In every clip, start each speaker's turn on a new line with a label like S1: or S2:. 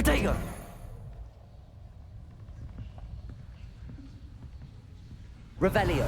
S1: Protego! Revelio.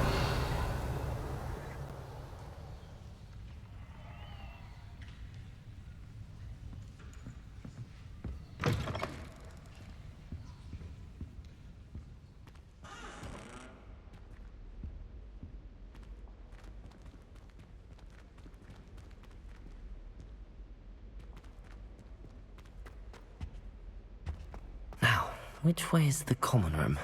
S1: Now, which way is the common room?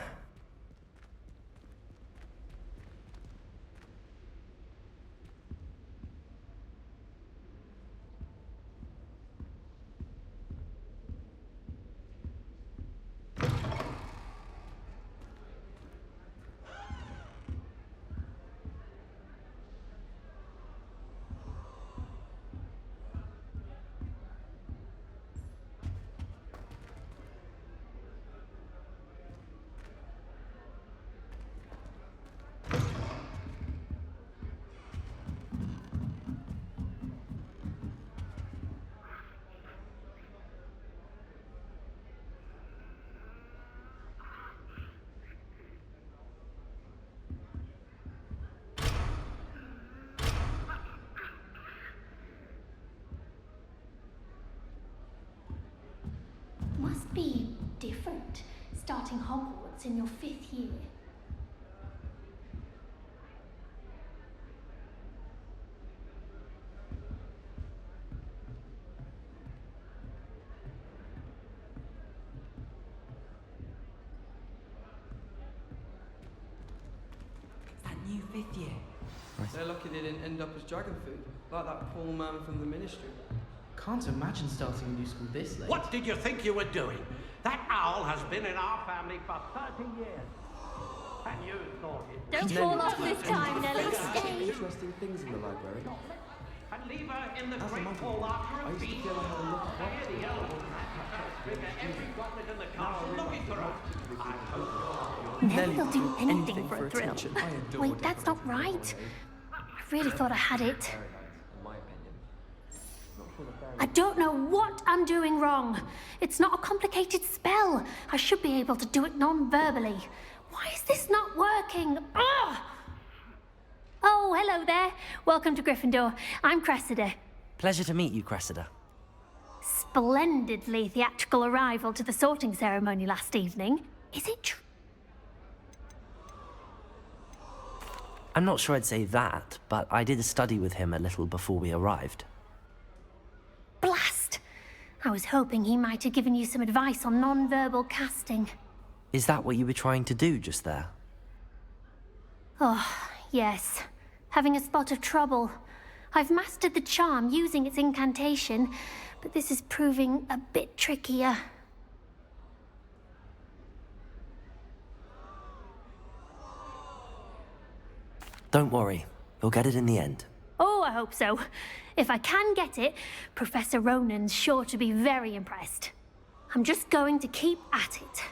S2: Must be different, starting Hogwarts in your 5th year.
S3: It's that new 5th year.
S4: They're lucky they didn't end up as dragon food, like that poor man from the ministry.
S5: Can't imagine starting a new school this late.
S6: What did you think you were doing? That owl has been in our family for 30 years. And you thought it...
S2: Don't fall off this time, Nelly. Stay.
S4: Interesting things in the library.
S6: And leave her in the
S4: As a
S6: great
S4: matter
S6: hall
S4: of
S6: after
S4: I
S6: a
S4: used to
S6: feast.
S4: feel I had a look at
S6: Hear the elves. Figure every goblet in the castle looking for her. I hope
S2: Nelly will do anything for a thrill. Wait, that's not right. I really thought I had it.
S4: In my opinion.
S2: I don't know what I'm doing wrong. It's not a complicated spell. I should be able to do it non-verbally. Why is this not working? Ugh! Oh, hello there. Welcome to Gryffindor. I'm Cressida.
S1: Pleasure to meet you, Cressida.
S2: Splendidly theatrical arrival to the sorting ceremony last evening. Is it true?
S1: I'm not sure I'd say that, but I did study with him a little before we arrived.
S2: Blast! I was hoping he might have given you some advice on non-verbal casting.
S1: Is that what you were trying to do just there?
S2: Oh, yes. Having a spot of trouble. I've mastered the charm using its incantation, but this is proving a bit trickier.
S1: Don't worry, you'll get it in the end.
S2: Oh, I hope so. If I can get it, Professor Ronan's sure to be very impressed. I'm just going to keep at it.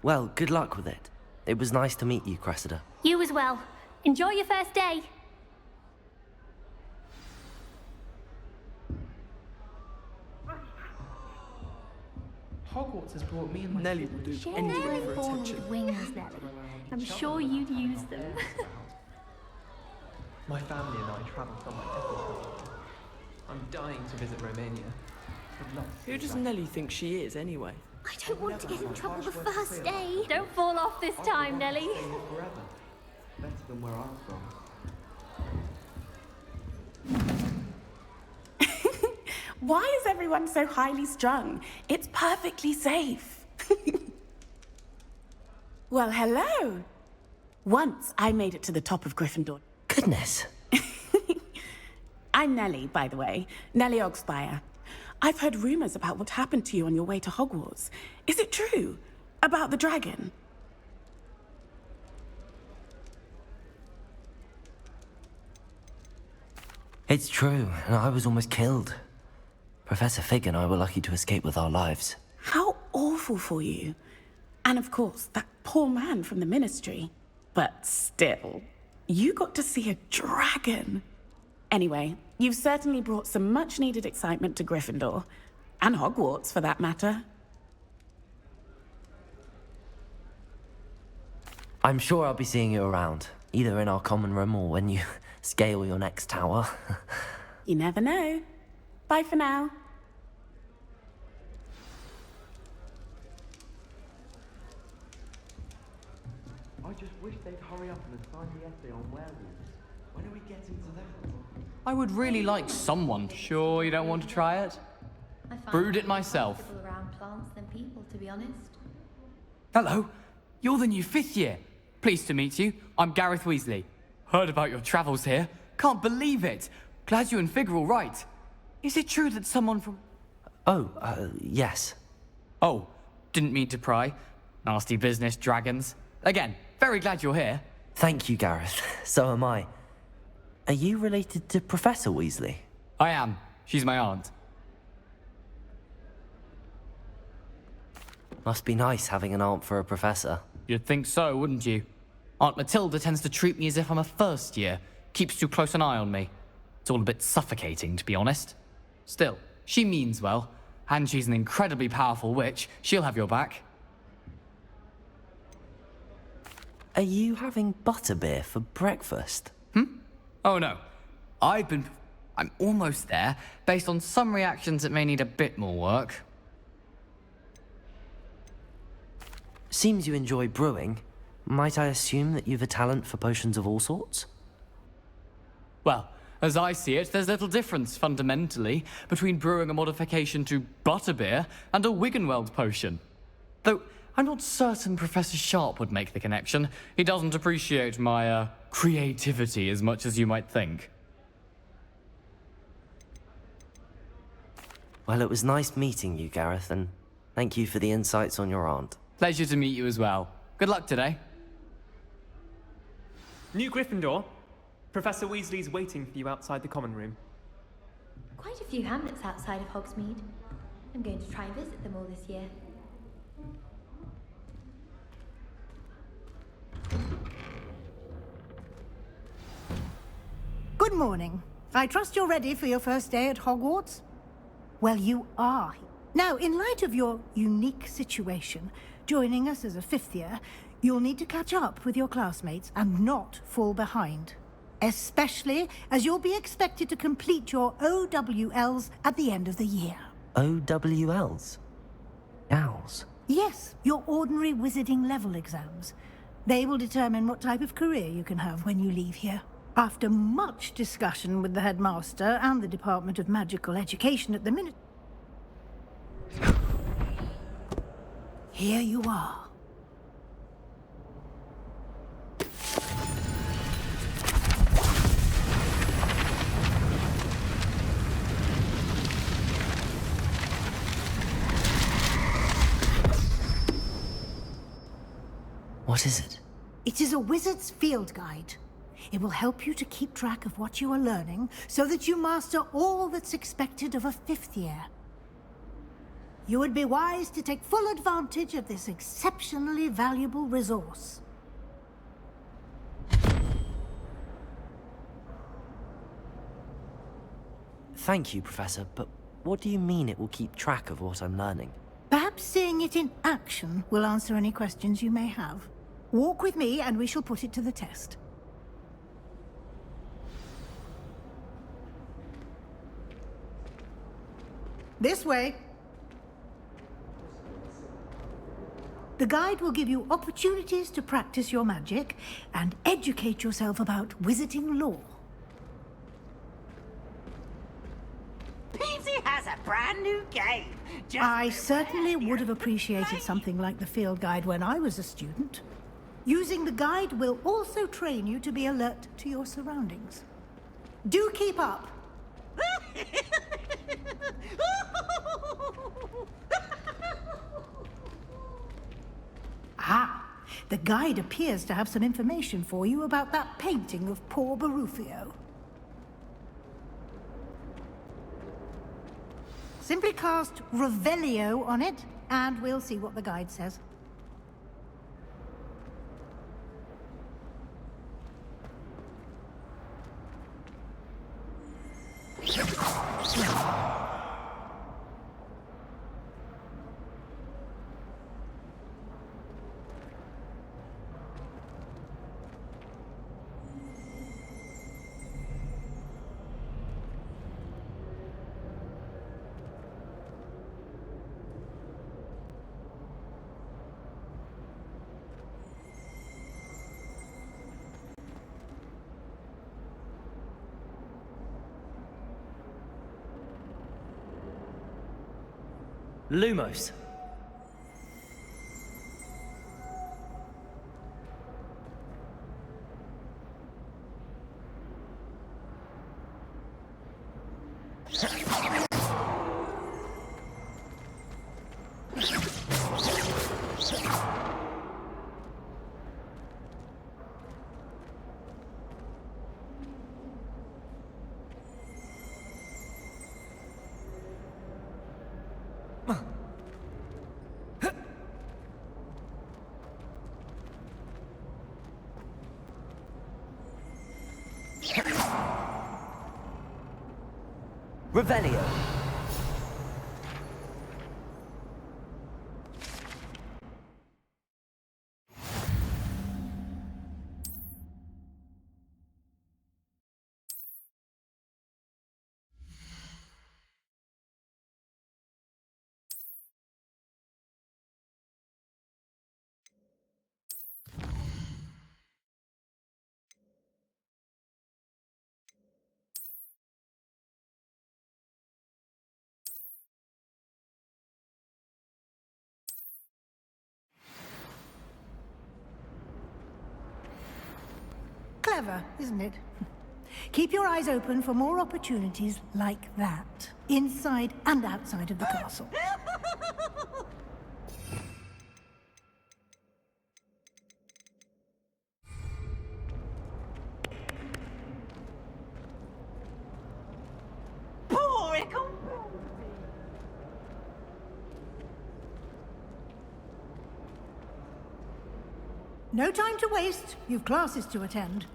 S1: Well, good luck with it. It was nice to meet you, Cressida.
S2: You as well. Enjoy your first day.
S5: Hogwarts has brought me and my
S4: Nelly will do
S2: You're
S4: anything for
S2: born
S4: attention.
S2: with wings, Nelly. I'm sure you'd use them.
S5: My family and I travel somewhere every time. I'm dying to visit Romania. Would love to
S3: Who
S5: see
S3: does
S5: that.
S3: Nelly think she is, anyway?
S2: I don't want to get in trouble the first day. Don't fall off this time, Nelly.
S4: Stay here forever. Better than where I'm from.
S7: Why is everyone so highly strung? It's perfectly safe. Well, hello. Once I made it to the top of Gryffindor.
S1: Goodness.
S7: I'm Nellie, by the way. Nellie Ogspire. I've heard rumors about what happened to you on your way to Hogwarts. Is it true? About the dragon?
S1: It's true, and I was almost killed. Professor Fig and I were lucky to escape with our lives.
S7: How awful for you. And of course, that poor man from the ministry. But still, you got to see a dragon. Anyway, you've certainly brought some much-needed excitement to Gryffindor. And Hogwarts, for that matter.
S1: I'm sure I'll be seeing you around, either in our common room or when you scale your next tower.
S7: You never know. Bye for now.
S5: I just wish they'd hurry up and assign the essay on werewolves. When are we getting to that?
S8: I would really like someone. Sure, you don't want to try it?
S9: I find
S8: Brewed it
S9: more
S8: myself.
S9: comfortable around plants than people, to be honest.
S8: Hello, you're the new 5th year. Pleased to meet you. I'm Gareth Weasley. Heard about your travels here. Can't believe it. Glad you and Fig are all right. Is it true that someone from...
S1: Yes.
S8: Oh, didn't mean to pry. Nasty business, dragons. Again, very glad you're here.
S1: Thank you, Gareth. So am I. Are you related to Professor Weasley?
S8: I am. She's my aunt.
S1: Must be nice having an aunt for a professor.
S8: You'd think so, wouldn't you? Aunt Matilda tends to treat me as if I'm a first year. Keeps too close an eye on me. It's all a bit suffocating, to be honest. Still, she means well. And she's an incredibly powerful witch. She'll have your back.
S1: Are you having butterbeer for breakfast?
S8: Oh no. I'm almost there. Based on some reactions, it may need a bit more work.
S1: Seems you enjoy brewing. Might I assume that you've a talent for potions of all sorts?
S8: Well, as I see it, there's little difference, fundamentally, between brewing a modification to butterbeer and a Wiggenweld potion. Though, I'm not certain Professor Sharp would make the connection. He doesn't appreciate my, creativity as much as you might think.
S1: Well, it was nice meeting you, Gareth, and thank you for the insights on your aunt.
S8: Pleasure to meet you as well. Good luck today.
S5: New Gryffindor. Professor Weasley's waiting for you outside the common room.
S9: Quite a few hamlets outside of Hogsmeade. I'm going to try and visit them all this year.
S10: Good morning. I trust you're ready for your first day at Hogwarts? Well, you are. Now, in light of your unique situation, joining us as a 5th year, you'll need to catch up with your classmates and not fall behind. Especially as you'll be expected to complete your OWLs at the end of the year.
S1: OWLs? Owls?
S10: Yes, your ordinary wizarding level exams. They will determine what type of career you can have when you leave here. After much discussion with the headmaster and the Department of Magical Education at the minute, here you are.
S1: What is it?
S10: It is a wizard's field guide. It will help you to keep track of what you are learning so that you master all that's expected of a 5th year. You would be wise to take full advantage of this exceptionally valuable resource.
S1: Thank you, Professor, but what do you mean it will keep track of what I'm learning?
S10: Perhaps seeing it in action will answer any questions you may have. Walk with me and we shall put it to the test. This way. The guide will give you opportunities to practice your magic and educate yourself about wizarding lore.
S11: Peasy has a brand new game.
S10: I certainly would have appreciated something like the field guide when I was a student. Using the guide will also train you to be alert to your surroundings. Do keep up. Ah, the guide appears to have some information for you about that painting of poor Barufio. Simply cast Revelio on it, and we'll see what the guide says.
S1: Lumos. Revelio.
S10: Clever, isn't it? Keep your eyes open for more opportunities like that, inside and outside of the castle.
S11: Poor Ickle.
S10: No time to waste. You've classes to attend.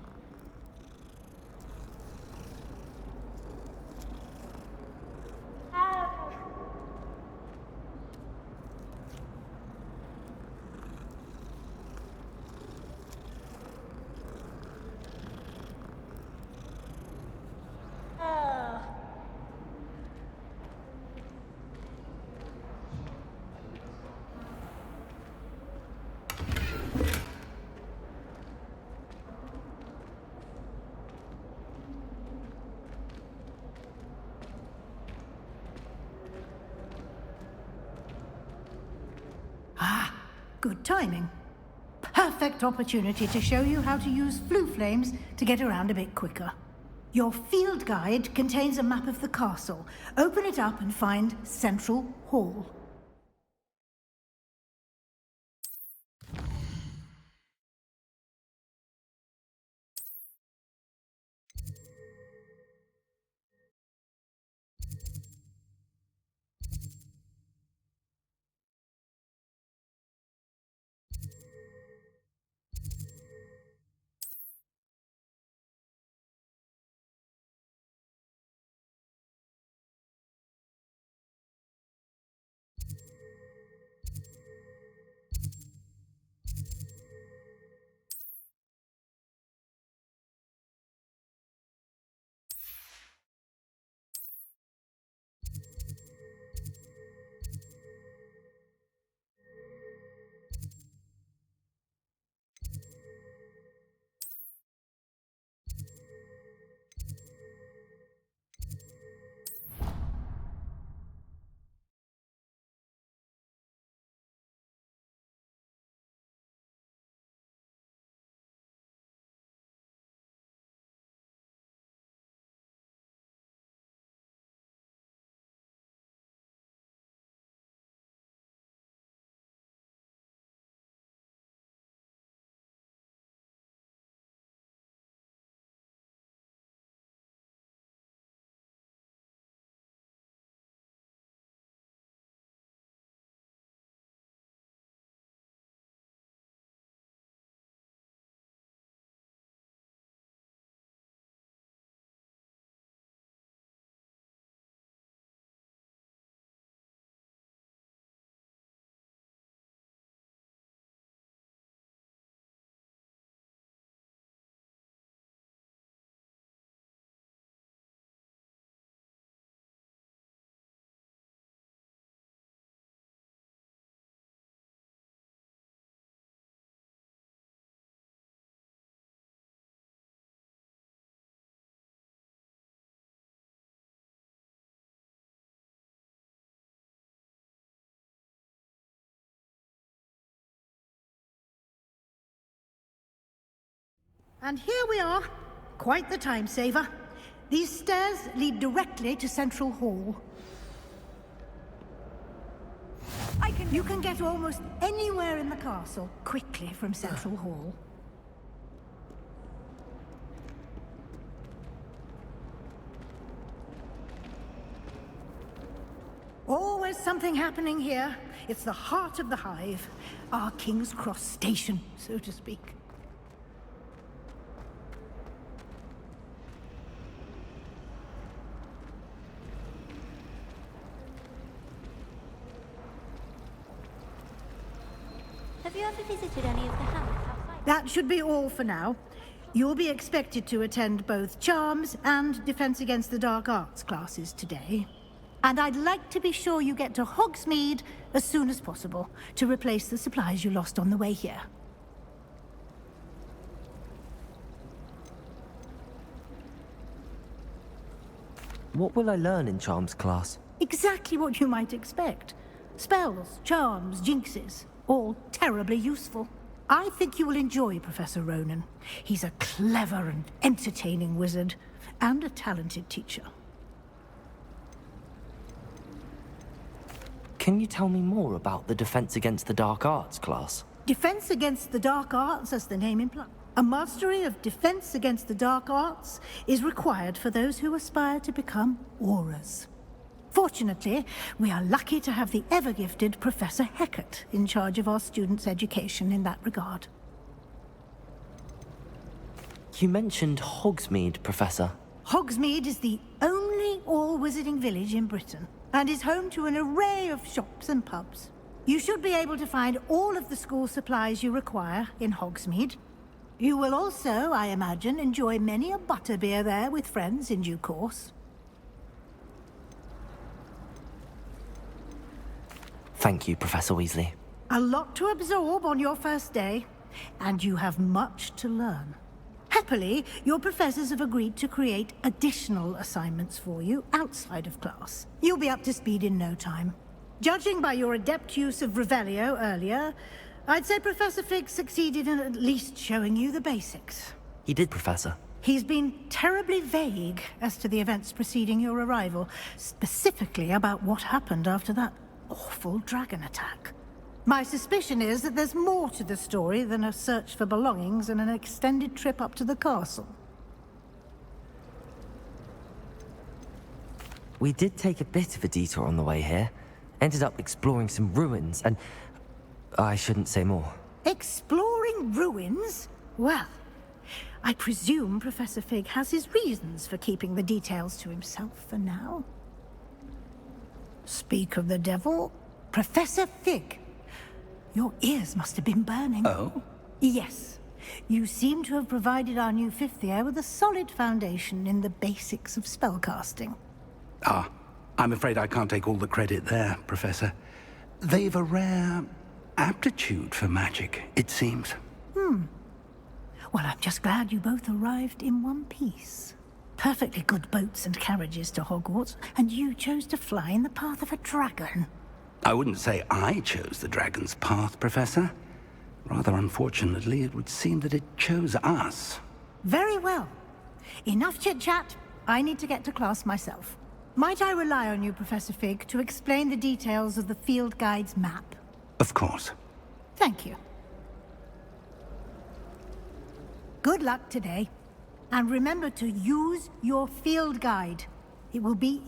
S10: Good timing. Perfect opportunity to show you how to use flue flames to get around a bit quicker. Your field guide contains a map of the castle. Open it up and find Central Hall. And here we are. Quite the time saver. These stairs lead directly to Central Hall. You can get almost anywhere in the castle quickly from Central Hall. Always something happening here. It's the heart of the hive. Our King's Cross station, so to speak.
S9: Have you ever visited any of the hamlets outside?
S10: That should be all for now. You'll be expected to attend both Charms and Defense Against the Dark Arts classes today. And I'd like to be sure you get to Hogsmeade as soon as possible to replace the supplies you lost on the way here.
S1: What will I learn in Charms class?
S10: Exactly what you might expect. Spells, charms, jinxes, all terribly useful. I think you will enjoy Professor Ronan. He's a clever and entertaining wizard, and a talented teacher.
S1: Can you tell me more about the Defense Against the Dark Arts class?
S10: Defense Against the Dark Arts, as the name implies. A mastery of Defense Against the Dark Arts is required for those who aspire to become auras. Fortunately, we are lucky to have the ever-gifted Professor Hecat in charge of our students' education in that regard.
S1: You mentioned Hogsmeade, Professor.
S10: Hogsmeade is the only all-wizarding village in Britain, and is home to an array of shops and pubs. You should be able to find all of the school supplies you require in Hogsmeade. You will also, I imagine, enjoy many a butterbeer there with friends in due course.
S1: Thank you, Professor Weasley.
S10: A lot to absorb on your first day, and you have much to learn. Happily, your professors have agreed to create additional assignments for you outside of class. You'll be up to speed in no time. Judging by your adept use of Revelio earlier, I'd say Professor Fig succeeded in at least showing you the basics.
S1: He did, Professor.
S10: He's been terribly vague as to the events preceding your arrival, specifically about what happened after that awful dragon attack. My suspicion is that there's more to the story than a search for belongings and an extended trip up to the castle.
S1: We did take a bit of a detour on the way here. Ended up exploring some ruins and... I shouldn't say more.
S10: Exploring ruins? Well, I presume Professor Fig has his reasons for keeping the details to himself for now. Speak of the devil, Professor Fig. Your ears must have been burning.
S12: Oh?
S10: Yes. You seem to have provided our new fifth year with a solid foundation in the basics of spellcasting.
S12: Ah, I'm afraid I can't take all the credit there, Professor. They've a rare aptitude for magic, it seems.
S10: Well, I'm just glad you both arrived in one piece. Perfectly good boats and carriages to Hogwarts, and you chose to fly in the path of a dragon.
S12: I wouldn't say I chose the dragon's path, Professor. Rather unfortunately, it would seem that it chose us.
S10: Very well. Enough chit-chat. I need to get to class myself. Might I rely on you, Professor Fig, to explain the details of the field guide's map?
S12: Of course.
S10: Thank you. Good luck today. And remember to use your field guide. It will be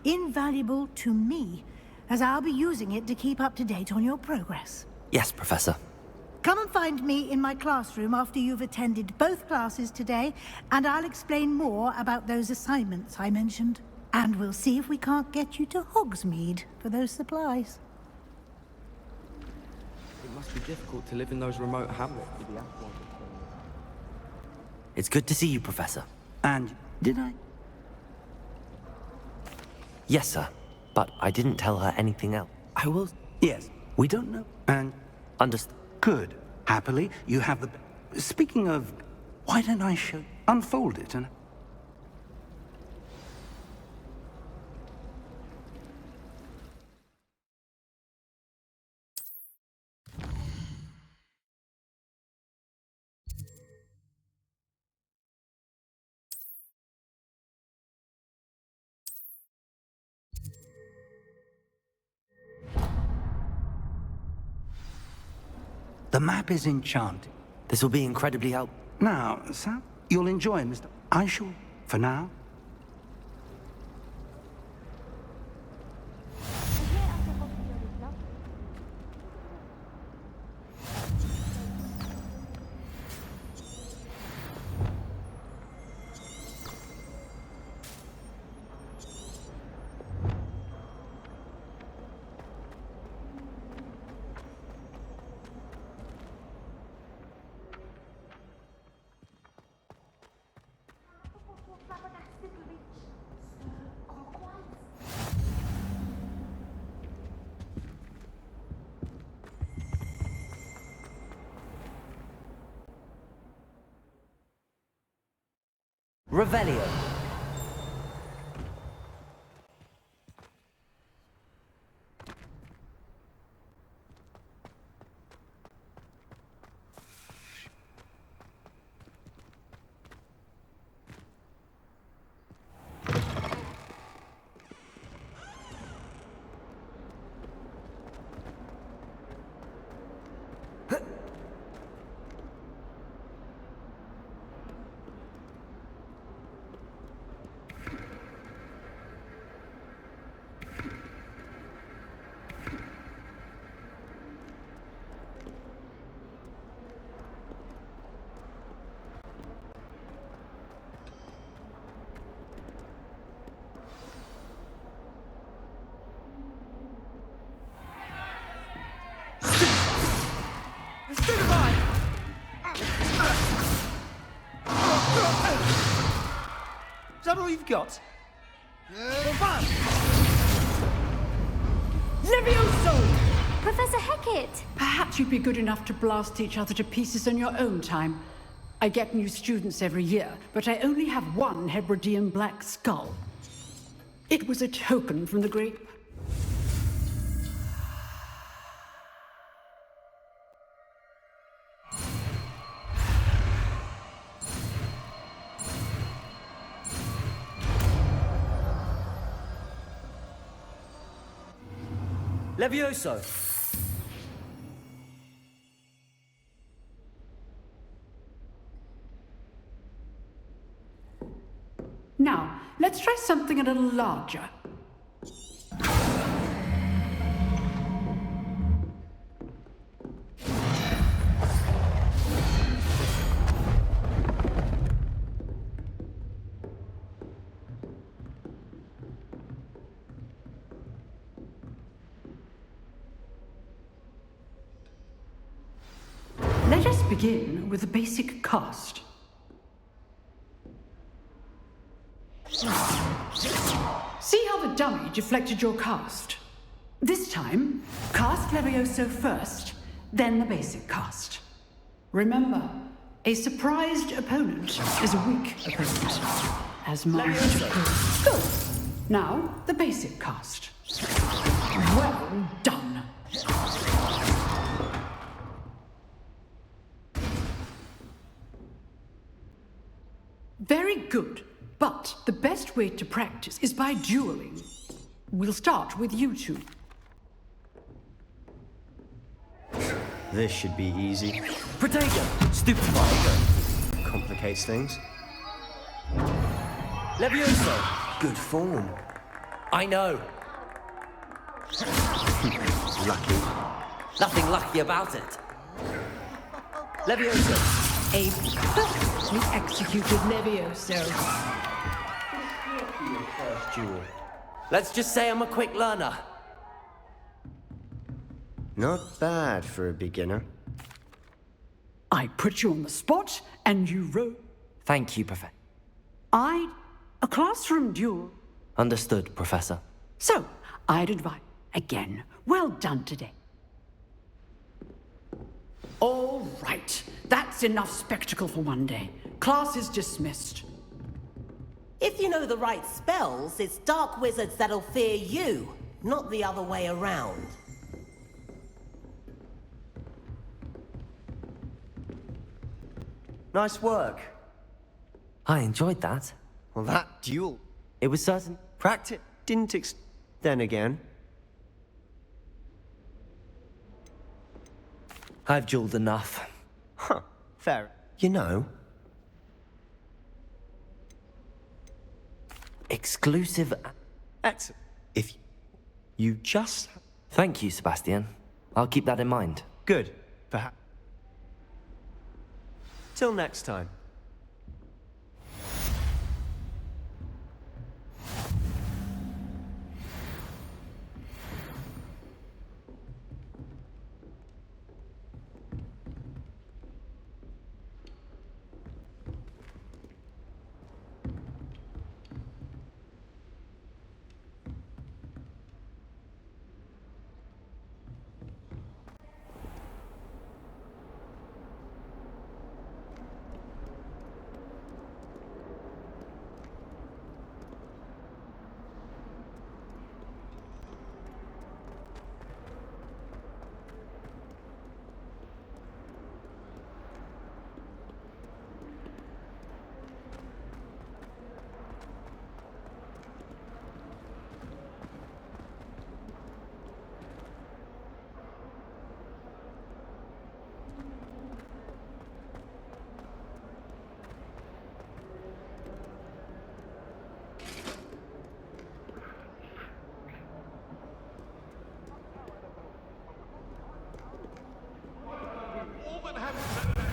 S10: invaluable to me, as I'll be using it to keep up to date on your progress.
S1: Yes, Professor.
S10: Come and find me in my classroom after you've attended both classes today, and I'll explain more about those assignments I mentioned. And we'll see if we can't get you to Hogsmeade for those supplies.
S4: It must be difficult to live in those remote hamlets with the apple.
S1: It's good to see you, Professor.
S12: And did I?
S1: Yes, sir. But I didn't tell her anything else.
S12: I will. Yes, we don't know. And
S1: Understood.
S12: good. Happily, you have the... Speaking of... Why don't I show... Unfold it and... The map is enchanting.
S1: This will be incredibly helpful.
S12: Now, Sam, you'll enjoy Mr. I shall, for now.
S1: Revelio.
S13: Is that all you've got?
S14: Levioso!
S2: Professor Hecat!
S14: Perhaps you'd be good enough to blast each other to pieces on your own time. I get new students every year, but I only have one Hebridean black skull. It was a token from the great...
S1: Levioso.
S14: Now, let's try something a little larger. Let us begin with the basic cast. See how the dummy deflected your cast? This time, cast Levioso first, then the basic cast. Remember, a surprised opponent is a weak opponent. As Master Good. Now, the basic cast. Well done. Very good, but the best way to practice is by dueling. We'll start with you two.
S13: This should be easy.
S1: Protego. Stupefy.
S13: Complicates things.
S1: Levioso.
S13: Good form.
S1: I know.
S13: Lucky.
S1: Nothing lucky about it. Levioso.
S14: A perfectly executed Levioso.
S13: First duel.
S1: Let's just say I'm a quick learner.
S13: Not bad for a beginner.
S14: I put you on the spot, and you wrote.
S1: Thank you, Professor.
S14: A classroom duel.
S1: Understood, Professor.
S14: So, I'd advise. Again, well done today. All right, that's enough spectacle for one day. Class is dismissed.
S11: If you know the right spells, it's dark wizards that'll fear you, not the other way around.
S13: Nice work.
S1: I enjoyed that.
S13: Well, that duel.
S1: It was certain.
S13: Practice didn't Then again.
S1: I've jeweled enough.
S13: Huh, fair. You know,
S1: Exclusive.
S13: excellent. If you just...
S1: Thank you, Sebastian. I'll keep that in mind.
S13: Good. Perhaps. Till next time.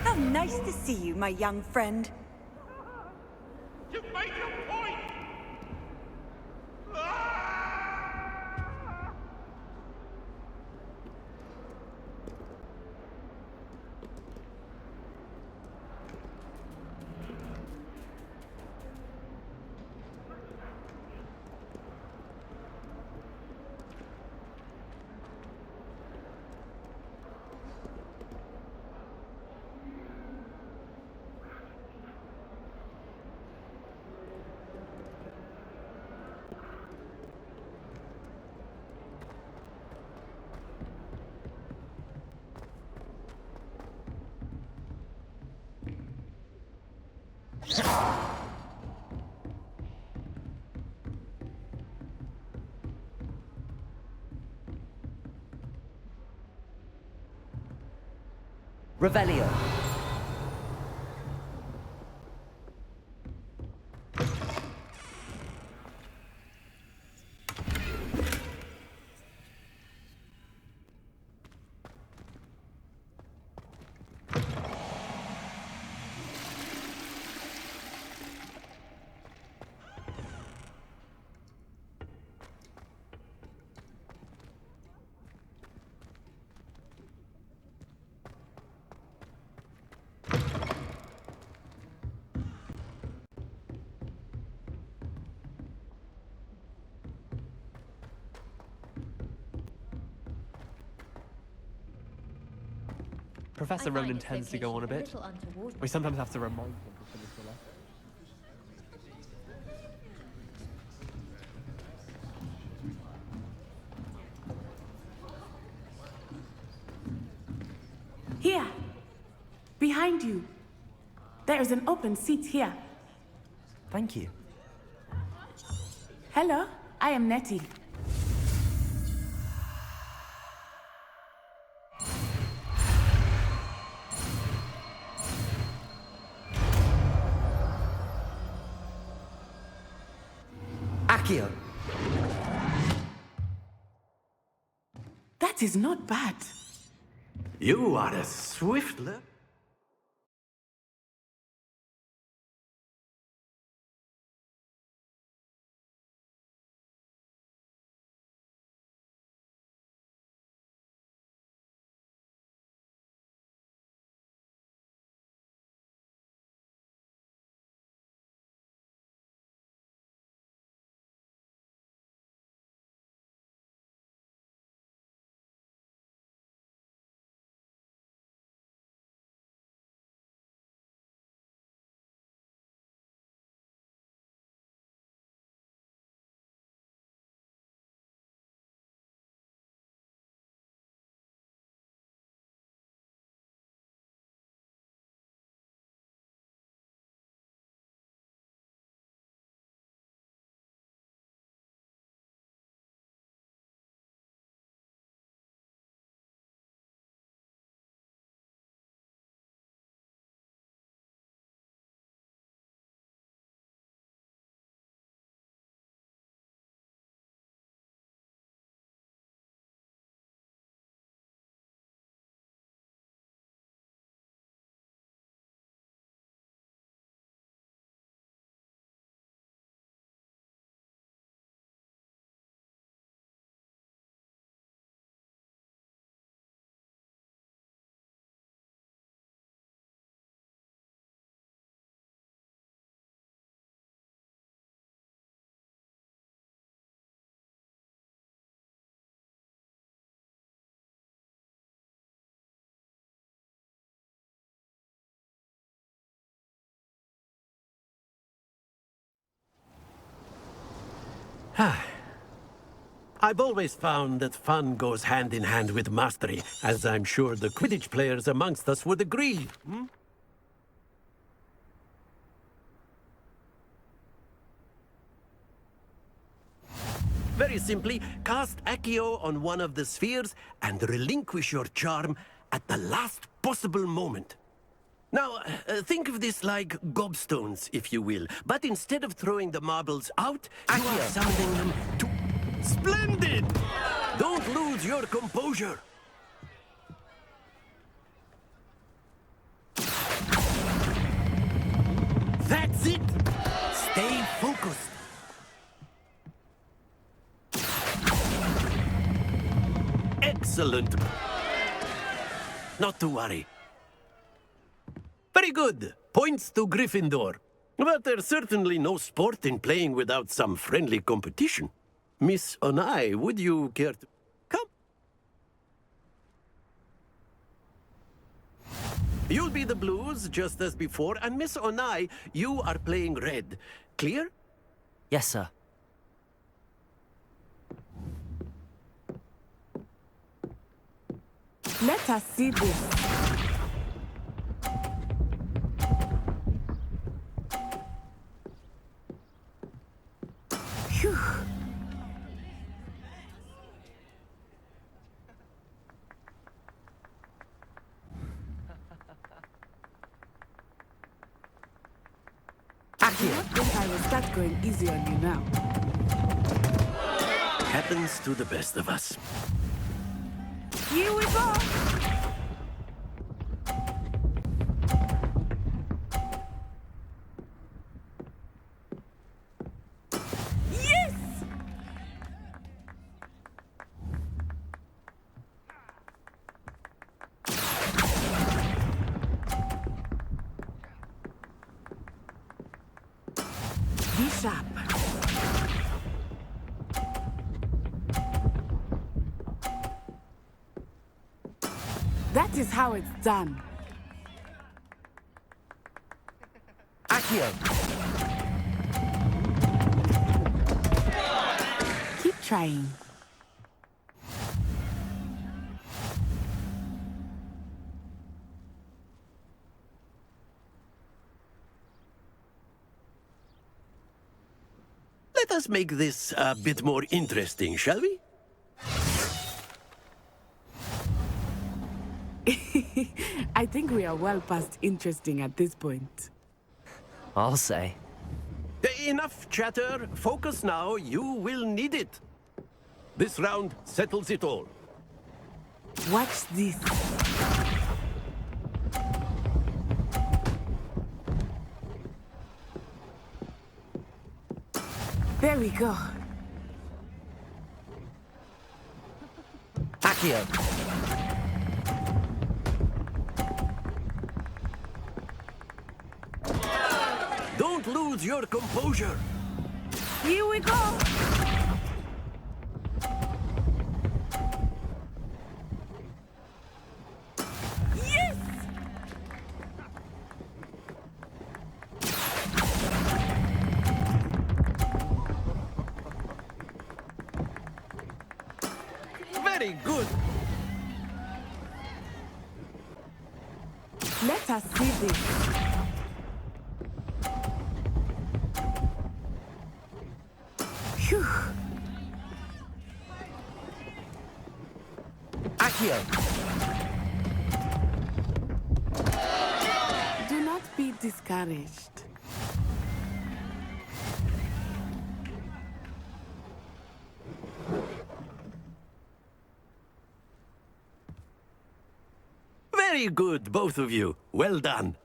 S15: How nice to see you, my young friend.
S6: You've made your point!
S1: Revelio.
S5: Professor Ronan tends to go on a bit. We sometimes have to remind him to finish the letter.
S7: Here. Behind you. There is an open seat here.
S1: Thank you.
S7: Hello, I am Nettie.
S1: Accio.
S7: That is not bad.
S6: You are a swift learner. I've always found that fun goes hand in hand with mastery, as I'm sure the Quidditch players amongst us would agree. Hmm? Very simply, cast Accio on one of the spheres and relinquish your charm at the last possible moment. Now, think of this like gobstones, if you will. But instead of throwing the marbles out, you are summoning them to... Splendid! Don't lose your composure. That's it! Stay focused. Excellent. Not to worry. Very good. Points to Gryffindor. But there's certainly no sport in playing without some friendly competition. Miss Onai, would you care to... Come. You'll be the blues, just as before, and Miss Onai, you are playing red. Clear?
S1: Yes, sir.
S7: Let us see this. Phew. I do not think I will start going easy on you now.
S6: Happens to the best of us.
S7: Here we go! Yes! Be sharp. That is how it's done.
S1: Accio!
S7: Keep trying.
S6: Let us make this a bit more interesting, shall we?
S7: I think we are well past interesting at this point.
S1: I'll say.
S6: Enough chatter. Focus now. You will need it. This round settles it all.
S7: Watch this. There we go.
S1: Accio!
S6: Don't lose your composure.
S7: Here we go. Yes!
S6: Very good.
S7: Let us see this. Phew.
S1: Accio!
S7: Do not be discouraged.
S6: Very good, both of you. Well done.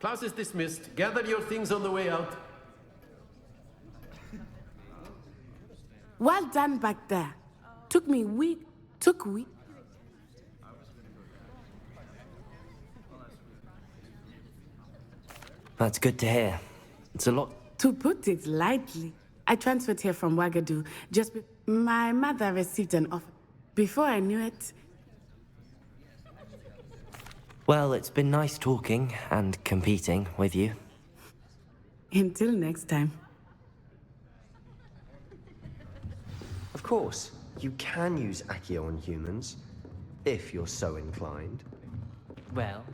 S6: Class is dismissed. Gather your things on the way out.
S7: Well done back there. Took weeks.
S1: That's good to hear. It's a lot.
S7: To put it lightly, I transferred here from Ouagadougou my mother received an offer. Before I knew it...
S1: Well, it's been nice talking and competing with you.
S7: Until next time.
S13: Of course, you can use Accio on humans, if you're so inclined.
S1: Well,